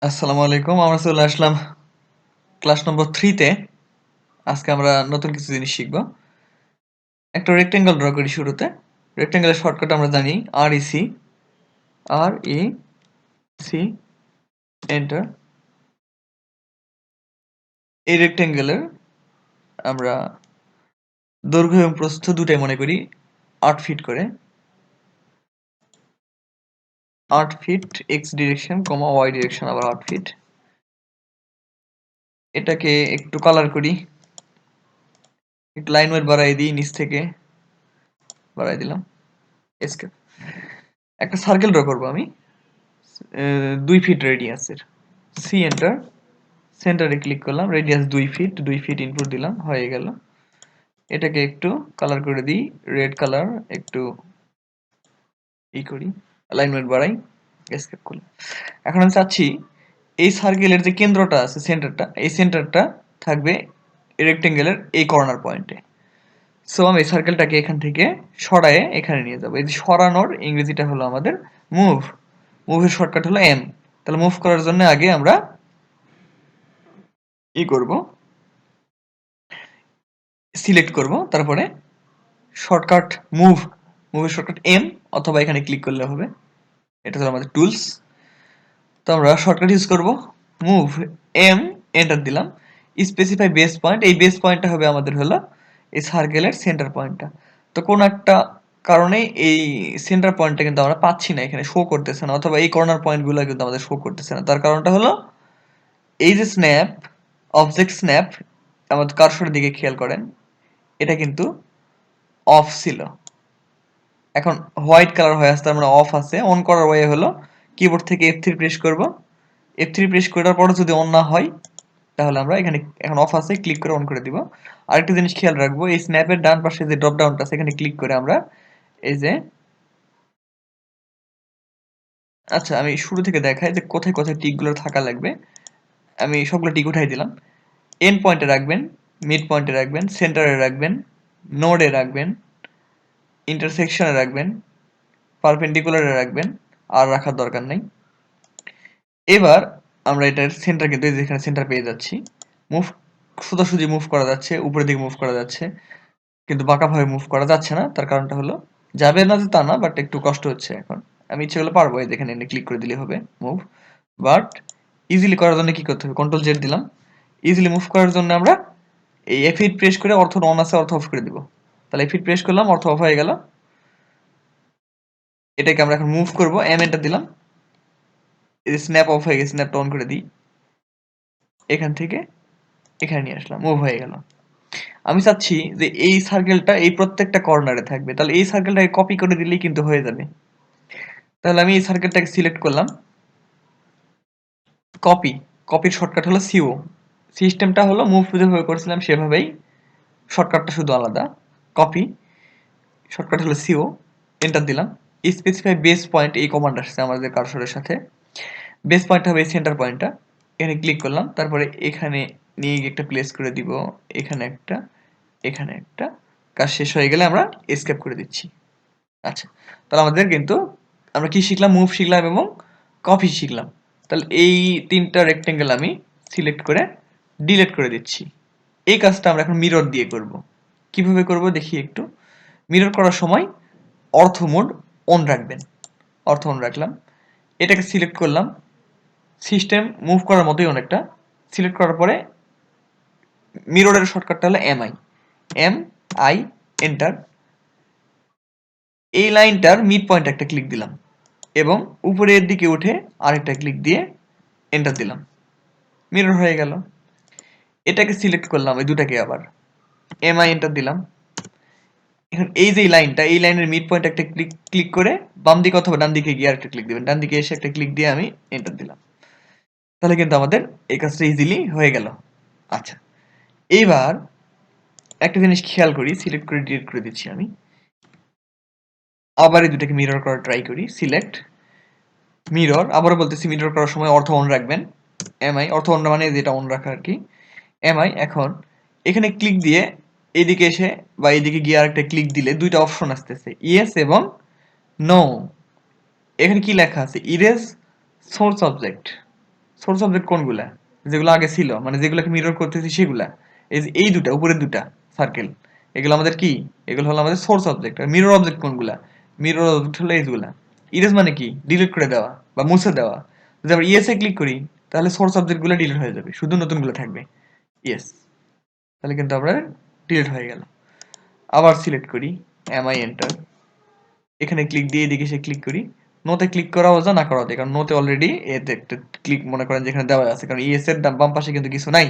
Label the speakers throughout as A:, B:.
A: আসসালামু আলাইকুম। আমরা চলে আসলাম ক্লাস নম্বর 3 তে। আজকে আমরা নতুন কিছু জিনিস শিখব। একটা রেক্টেঙ্গল ড্র করি শুরুতে। রেক্টেঙ্গলের শর্টকাট আমরা জানি REC, REC, এন্টার। এই রেক্টেঙ্গলের আমরা দৈর্ঘ্য এবং প্রস্থ দুটাই মনে করি 8 ফিট করে। 8 feet x direction, y direction আবার 8 ফিট। এটাকে একটু কালার করি। একটু লাইন ওয়েট বাড়াই দিই, নিচ থেকে বাড়াই দিলাম। এসকেপ। একটা সার্কেল ড্র করব আমি 2 ফিট রেডিয়াসের। C enter. সেন্টারে ক্লিক করলাম, রেডিয়াস 2 ফিট ইনপুট দিলাম, হয়ে গেল। এটাকে একটু কালার করে দিই, রেড কালার, একটু করি, অ্যালাইনমেন্ট বাড়াই, এসকেপ করলাম। এখন আমি চাচ্ছি এই সার্কেলের যে কেন্দ্রটা আছে, সেন্টারটা, এই সেন্টারটা থাকবে রেক্টেঙ্গেলের এই কর্নার পয়েন্টে। সো আমি এই সার্কেলটাকে এখান থেকে সরায়ে এখানে নিয়ে যাবো। এই যে সরানোর ইংরেজিটা হলো আমাদের মুভ। মুভের শর্টকাট হলো এম। তাহলে মুভ করার জন্য আগে আমরা করব, সিলেক্ট করব, তারপরে শর্টকাট মুভের শর্টকাট এম, অথবা এখানে ক্লিক করলে হবে। এটা হলো আমাদের টুলস। তো আমরা শর্টকাট ইউজ করব মুভ এম, এন্টার দিলাম। স্পেসিফাই বেস পয়েন্ট, এই বেস পয়েন্টটা হবে আমাদের হলো এই সার্কেলের সেন্টার পয়েন্টটা। তো কোন একটা কারণে এই সেন্টার পয়েন্টটা কিন্তু আমরা পাচ্ছি না, এখানে শো করতেছে না, অথবা এই কর্নার পয়েন্টগুলো কিন্তু আমাদের শো করতেছে না। তার কারণটা হলো এই যে স্ন্যাপ, অবজেক্ট স্ন্যাপ, আমাদের কার্সরের দিকে খেয়াল করেন, এটা কিন্তু অফ ছিল। এখন হোয়াইট কালার হয়ে আসছে, তার মানে অফ আছে। অন করার ওয়ে হলো কিবোর্ড থেকে F3 প্রেস করব। F3 প্রেস করার পরে যদি অন না হয়, তাহলে আমরা এখানে এখন অফ আছে, ক্লিক করে অন করে দিব। আরেকটা জিনিস খেয়াল রাখবো, এই স্ন্যাপের ডান পাশে যে ড্রপ ডাউনটা আছে, এখানে ক্লিক করে আমরা এই যে, আচ্ছা আমি শুরু থেকে দেখাই যে কোথায় কোথায় টিকগুলো থাকা লাগবে। আমি সবগুলো টিক উঠাই দিলাম। এন্ড পয়েন্টে রাখবেন, মিড পয়েন্টে রাখবেন, সেন্টারে রাখবেন, নোডে রাখবেন, ইন্টারসেকশনে রাখবেন, পারপেন্ডিকুলারে রাখবেন, আর রাখার দরকার নাই। এবার আমরা এটার সেন্টার কিন্তু যেখানে সেন্টার পেয়ে যাচ্ছি, মুভ সোজাসুজি মুভ করা যাচ্ছে, উপরের দিকে মুভ করা যাচ্ছে, কিন্তু বাঁকাভাবে মুভ করা যাচ্ছে না। তার কারণটা হলো, যাবে না যে তা না, বাট একটু কষ্ট হচ্ছে। এখন আমি ইচ্ছে করলে পারবো, এই যেখানে এনে ক্লিক করে দিলে হবে মুভ। বাট ইজিলি করার জন্য কি করতে হবে, কন্ট্রোল জেড দিলাম। ইজিলি মুভ করার জন্য আমরা এই এফ প্রেস করে অর্থ অন আছে অর্থ অফ করে দিব। তাহলে এফ প্রেস করলাম, অর্থ অফ হয়ে গেল। এটাকে আমরা এখন মুভ করব, এম এন্টার দিলাম। এই যে স্ন্যাপ অফ হয়ে গেছে, স্ন্যাপটা অন করে দিই। এখান থেকে এখানে নিয়ে আসলাম, মুভ হয়ে গেল। আমি চাচ্ছি যে এই সার্কেলটা এই প্রত্যেকটা কর্নারে থাকবে, তাহলে এই সার্কেলটাকে কপি করে দিলেই কিন্তু হয়ে যাবে। তাহলে আমি এই সার্কেলটাকে সিলেক্ট করলাম, কপি। কপির শর্টকাট হলো সিও। সিস্টেমটা হলো মুভ যেভাবে করেছিলাম সেভাবেই, শর্টকাটটা শুধু আলাদা। কপি, শর্টকাট হলো সিও, এন্টার দিলাম। স্পেসিফাই বেস পয়েন্ট, এই কমান্ড আসছে আমাদের কার্সরের সাথে। বেস পয়েন্ট হবে এই সেন্টার পয়েন্টটা। এখানে ক্লিক করলাম, তারপরে এখানে নিয়ে গিয়ে একটা প্লেস করে দিব, এখানে একটা, এখানে একটা। কাজ শেষ হয়ে গেলে আমরা এসকেপ করে দিচ্ছি। আচ্ছা, তাহলে আমাদের কিন্তু আমরা কি শিখলাম, মুভ শিখলাম এবং কপি শিখলাম। তাহলে এই তিনটা রেক্টেঙ্গেল আমি সিলেক্ট করে ডিলিট করে দিচ্ছি। এই কাজটা আমরা এখন মিরর দিয়ে করব। কিভাবে করব দেখি একটু। মিরর করার সময় অর্থ মোড অন রাখবেন, অর্থ অন রাখলাম। এটাকে সিলেক্ট করলাম, সিস্টেম মুভ করার মতোই অনেকটা। সিলেক্ট করার পরে মিররের শর্টকাটটা হলো এম আই, এন্টার। এই লাইনটার মিড পয়েন্ট একটা ক্লিক দিলাম এবং উপরের দিকে উঠে আরেকটা ক্লিক দিয়ে এন্টার দিলাম, মিরর হয়ে গেল। এটাকে সিলেক্ট করলাম, এই দুটাকে আবার এমআই, এন্টার দিলাম। এখন এই যে লাইনটা, এই লাইনের মিড পয়েন্ট একটা ক্লিক করে বাম দিকে অথবা ডান দিকে গিয়ে আরেকটা ক্লিক দিবেন, ডান দিকে এসে একটা ক্লিক দিয়ে আমি এন্টার দিলাম। তাহলে কিন্তু আমাদের এই কাজটা ইজিলি হয়ে গেল। আচ্ছা, এইবার একটা জিনিস খেয়াল করি, সিলেক্ট করে ডিলিট করে দিচ্ছি আমি। আবার এই দুটাকে মিরর করার ট্রাই করি। সিলেক্ট, মিরর, আবারও বলতেছি মিরর করার সময় অর্থ অন রাখবেন। এমআই, অর্থ অন মানে যেটা অন রাখা আর কি। এমআই, এখন এখানে ক্লিক দিয়ে এইদিকে এসে বা এইদিকে গিয়ে আরেকটা ক্লিক দিলে দুইটা অপশন আসতেছে, ইয়েস এবং নো। এখানে কি লেখা আছে, erase source object. Source object কোনগুলা, যেগুলো আগে ছিল মানে যেগুলোকে মিরর করতেছি সেগুলা, এই যে এই দুটা উপরের দুটা সার্কেল, এগুলো আমাদের কি, এগুলো হলো আমাদের সোর্স অবজেক্ট। আর মিরর অবজেক্ট কোনগুলা, মিরর অবজেক্ট হলো এইগুলা। ইরেজ মানে কি, ডিলিট করে দেওয়া বা মুছে দেওয়া। যদি আমরা ইয়েসে ক্লিক করি তাহলে সোর্স অবজেক্ট গুলো ডিলিট হয়ে যাবে, শুধু নতুনগুলো থাকবে। ইয়েস, তাহলে কিন্তু আমরা ডিলিট হয়ে গেল। আবার সিলেক্ট করি, এমআই এন্টার, এখানে ক্লিক দিয়ে এদিকে এসে ক্লিক করি। নোতে ক্লিক করা যায় না করা যায়, কারণ নোতে অলরেডি এতে একটা ক্লিক মনে করেন যেখানে দেওয়া আছে, কারণ ইএস এর বাম পাশে কিন্তু কিছু নাই,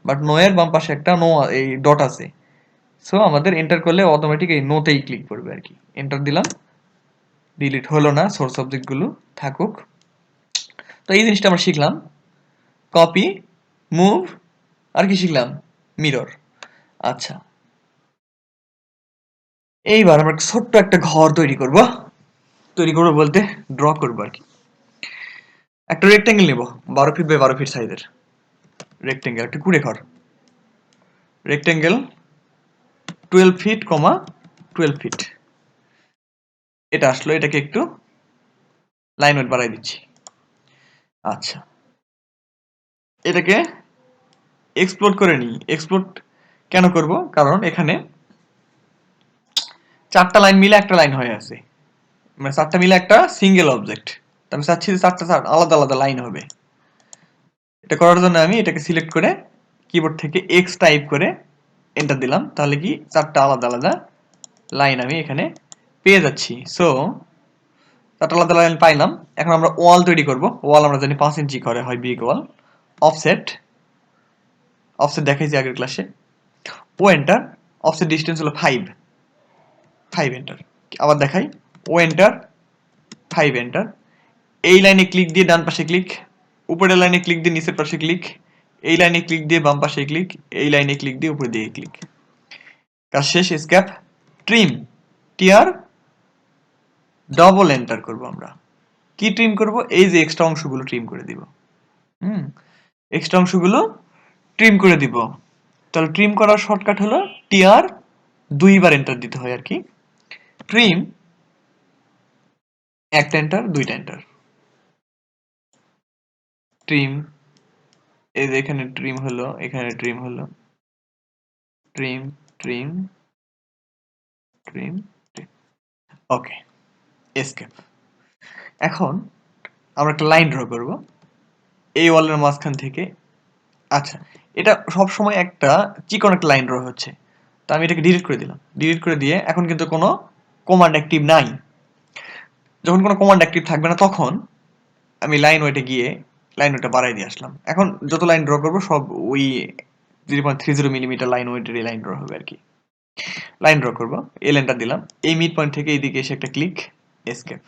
A: বাট নো এর বাম পাশে একটা নো এই ডট আছে। সো আমাদের এন্টার করলে অটোমেটিক এই নোতেই ক্লিক করবে আর কি। এন্টার দিলাম, ডিলিট হলো না, সোর্স অবজেক্ট গুলো থাকুক। তো এই জিনিসটা আমরা শিখলাম, কপি, মুভ, আর কি শিখলাম, মিরর। আচ্ছা, এইবার আমরা ছোট্ট একটা ঘর তৈরি করব। তৈরি করবো বলতে ড্র করবো আর কি। একটা রেক্টেঙ্গেল নেব 12 ফিট বাই 12 ফিট সাইজের রেক্টেঙ্গেল, একটা কুড়ে ঘর রেক্টেঙ্গেল 12 ফিট, 12 ফিট। এটা আসলো, এটাকে একটু লাইন ওয়েট বাড়াই দিচ্ছি। আচ্ছা, এটাকে এক্সপ্লোড করে নিই। এক্সপ্লোড কেন করব, কারণ এখানে 4টা লাইন মিলে একটা লাইন হয়ে আছে, মানে 4টা মিলে একটা সিঙ্গেল অবজেক্ট। আমি চাচ্ছি যে 4টা আলাদা আলাদা লাইন হবে। এটা করার জন্য আমি এটাকে সিলেক্ট করে কিবোর্ড থেকে এক্স টাইপ করে এন্টার দিলাম, তাহলে কি 4টা আলাদা আলাদা লাইন আমি এখানে পেয়ে যাচ্ছি। সো 4টা আলাদা লাইন পাইলাম। এখন আমরা ওয়াল তৈরি করব। ওয়াল আমরা জানি 5 ইঞ্চি করে হয় বিগ ওয়াল। অফসেট, অফসেট দেখাইছি আগের ক্লাসে। ও এন্টার, অফসেট ডিসটেন্স হলো 5 এন্টার। আবার দেখাই, ও এন্টার, 5 এন্টার। এই লাইনে ক্লিক দিয়ে ডান পাশে ক্লিক, উপরের লাইনে ক্লিক দিয়ে নিচের পাশে ক্লিক, এই লাইনে ক্লিক দিয়ে বাম পাশে ক্লিক, এই লাইনে ক্লিক দিয়ে উপরে দিয়ে ক্লিক। কাজ শেষ। Escape, trim, TR double enter করব আমরা। কি ট্রিম করব, এই যে এক্সট্রা অংশগুলো ট্রিম করে দিব। এক্সট্রা অংশগুলো ট্রিম করে দিব। তাহলে ট্রিম করার শর্টকাট হলো টিআর 2বার এন্টার দিতে হয় আর কি। ট্রিম, একটা এন্টার, 2টা এন্টার। ট্রিম, এই যে এখানে ট্রিম হলো, এখানে ট্রিম হলো, ট্রিম, ট্রিম, ট্রিম, ট্রিম। ওকে, এসকেপ। এখন আমরা একটা লাইন ড্র করব এই ওয়ালের মাঝখান থেকে। আচ্ছা, এটা সব সময় একটা চিকন একটা লাইন ড্র হচ্ছে, তো আমি এটাকে ডিলিট করে দিলাম। ডিলিট করে দিয়ে এখন কিন্তু কোনো কমান্ড অ্যাক্টিভ নাই। যখন কোনো কমান্ড অ্যাক্টিভ থাকবে না তখন আমি লাইন ওয়েটে গিয়ে লাইন ওয়েটটা বাড়াই দিয়ে আসলাম। এখন যত লাইন ড্র করবো সব ওই 0.30 মিলিমিটার লাইন ওয়েটের লাইন ড্র হবে আর কি। লাইন ড্র করবো, এল এন্টার দিলাম। এই মিড পয়েন্ট থেকে এইদিকে এসে একটা ক্লিক, এসকেপ।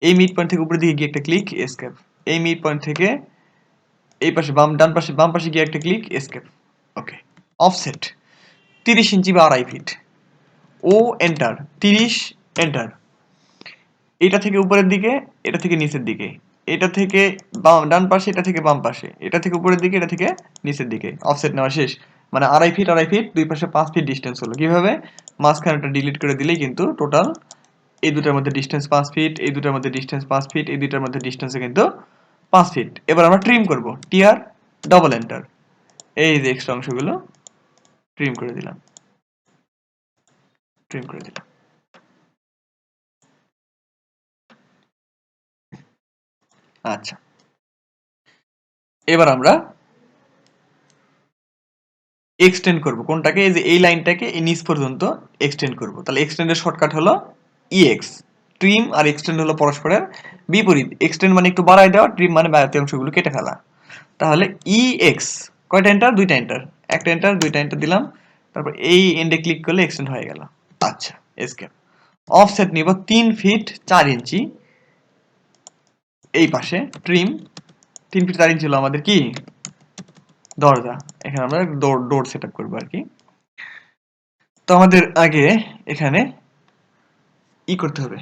A: এই মিড পয়েন্ট থেকে উপরের দিকে গিয়ে একটা ক্লিক, এসকেপ। এই মিড পয়েন্ট থেকে এই পাশে বাম পাশে গিয়ে একটা ক্লিক, এসকেপ। ওকে। অফসেট 30 ইঞ্চি বা 2.5 ফিট। ও এন্টার, 30 এন্টার। এটা থেকে উপরের দিকে, এটা থেকে নিচের দিকে, এটা থেকে ডান পাশে, এটা থেকে বাম পাশে, এটা থেকে উপরের দিকে, এটা থেকে নিচের দিকে। অফসেট নেওয়া শেষ। মানে 2.5 ফিট, দুই পাশে 5 ফিট ডিস্টেন্স হলো। কিভাবে, মাঝখানেটা ডিলিট করে দিলেই কিন্তু টোটাল এই দুটার মধ্যে ডিস্টেন্স 5 ফিট, এই দুটার মধ্যে ডিস্টেন্স 5 ফিট, এই দুটার মধ্যে ডিস্টেন্স কিন্তু 5 ফিট। এবার আমরা ট্রিম করব, টিআর ডবল এন্টার। এই যে এক্সট্রা অংশগুলো ট্রিম করে দিলাম, ট্রিম করে দিলাম। আচ্ছা, এবার আমরা এক্সটেন্ড করব কোনটাকে, এই যে এই লাইনটাকে এই নিচ পর্যন্ত এক্সটেন্ড করব। তাহলে এক্সটেন্ডের শর্টকাট হলো ইএক্স। ট্রিম আর এক্সটেন্ড হলো পরস্পরের বিপরীত। এক্সটেন্ড মানে একটু বাড়াই দেওয়া, ট্রিম মানে বাড়তি অংশগুলো কেটে ফেলা। তাহলে ইএক্স, কয়টা এন্টার, 2টা এন্টার। একটা এন্টার, 2টা এন্টার দিলাম। তারপর এই এন্ডে ক্লিক করলে এক্সটেন্ড হয়ে গেল। আচ্ছা, এসকেপ। অফসেট নিব 3 ফিট 4 ইঞ্চি এই পাশে। ট্রিম, 3 ফিট 4 ইঞ্চি হলো আমাদের কি, দরজা। এখানে আমরা ডোর সেট আপ করবো আর কি। তো আমাদের আগে এখানে ই করতে হবে,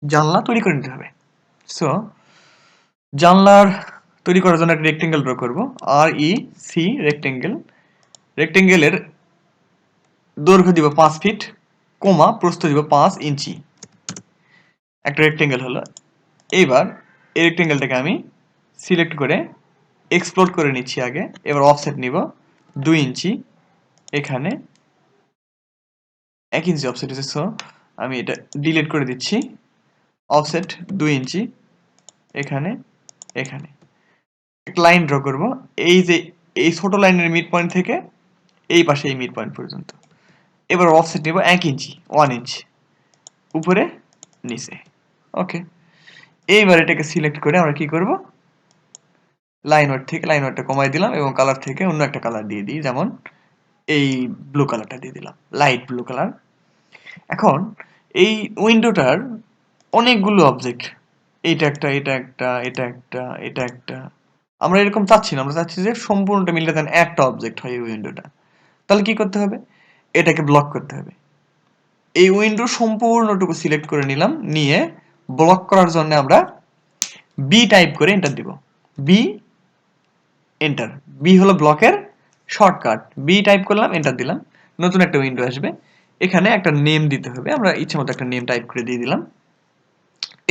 A: জানলা তৈরি করে নিতে হবে। সো জানলার তৈরি করার জন্য একটা রেক্টেঙ্গেল ড্র করব, আর ই সি রেক্টেঙ্গেল। রেক্টেঙ্গেলের দৈর্ঘ্য দিব 5 ফিট, প্রস্থ দিব 5 ইঞ্চি। একটা রেক্টেঙ্গেল হলো। এইবার এই রেক্টেঙ্গেলটাকে আমি সিলেক্ট করে এক্সপ্লোর করে নিচ্ছি আগে। এবার অফসেট নিব 2 ইঞ্চি, এখানে 1 ইঞ্চি অফসেট আছে, সো আমি এটা ডিলিট করে দিচ্ছি। অফসেট 2 ইঞ্চি, এখানে এখানে একটা লাইন ড্র করব, এই যে এই ছোট লাইনের মিড পয়েন্ট থেকে এই পাশে এই মিড পয়েন্ট পর্যন্ত। এবার অফসেট নিব 1 ইঞ্চি, 1 ইঞ্চ উপরে নিচে। ওকে, এইবার এটাকে সিলেক্ট করে আমরা কি করব, লাইন ওয়েট থেকে লাইন ওয়েটটা কমাই দিলাম এবং কালার থেকে অন্য একটা কালার দিয়ে দিই, যেমন এই ব্লু কালারটা দিয়ে দিলাম, লাইট ব্লু কালার। এখন এই উইন্ডোটার অনেকগুলো অবজেক্ট, এইটা একটা, এটা একটা, এটা একটা, এটা একটা, আমরা এরকম চাচ্ছি না, আমরা চাচ্ছি যে সম্পূর্ণটা মিলে যেন একটা অবজেক্ট হয় এই উইন্ডোটা। তাহলে কি করতে হবে, এটাকে ব্লক করতে হবে। এই উইন্ডো সম্পূর্ণটুকু সিলেক্ট করে নিলাম, নিয়ে ব্লক করার জন্য আমরা বি টাইপ করে এন্টার দিব। বি এন্টার, বি হলো ব্লকের শর্টকাট। বি টাইপ করলাম, এন্টার দিলাম, নতুন একটা উইন্ডো আসবে। এখানে একটা নেম দিতে হবে, আমরা ইচ্ছে মতো একটা নেম টাইপ করে দিয়ে দিলাম।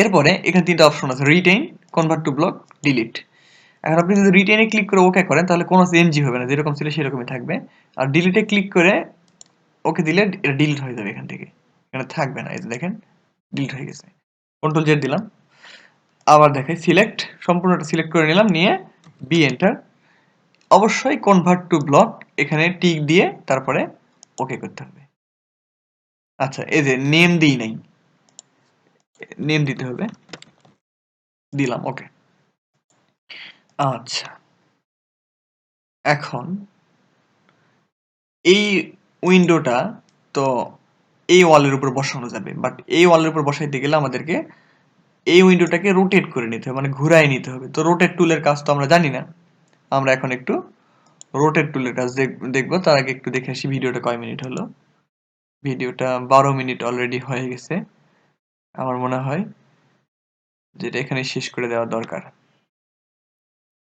A: এরপরে এখানে তিনটা অপশন আছে, retain, convert to block, delete. এখন আপনি যদি রিটেইনে ক্লিক করে ওকে করেন তাহলে কোনো চেঞ্জই হবে না, যেরকম ছিল সেরকমই থাকবে। আর ডিলিটে ক্লিক করে ওকে দিলে এটা ডিলিট হয়ে যাবে, এখান থেকে এখানে থাকবে না। এই যে দেখেন ডিলিট হয়ে গেছে। কন্ট্রোল জেড দিলাম, আবার দেখাই, সিলেক্ট, সম্পূর্ণটা সিলেক্ট করে নিলাম, নিয়ে বি এন্টার। অবশ্যই কনভার্ট টু ব্লক এখানে টিক দিয়ে তারপরে ওকে করতে হবে। আচ্ছা, এই যে নেম দিই নাই, নেম দিতে হবে, দিলাম, ওকে। আচ্ছা, এখন এই উইন্ডোটা তো এই ওয়ালের উপর বসানো যাবে, বাট এই ওয়ালের উপর বসাইতে গেলে আমাদেরকে এই উইন্ডোটাকে রোটেট করে নিতে হবে, মানে ঘুরাই নিতে হবে। তো রোটেট টুলের কাজ তো আমরা জানি না, আমরা এখন একটু রোটেট টুলের কাজ দেখবো। তার আগে একটু দেখে আসি ভিডিওটা কয় মিনিট হলো। ভিডিওটা 12 মিনিট অলরেডি হয়ে গেছে। আমার মনে হয় যেটা এখানে শেষ করে দেওয়া দরকার।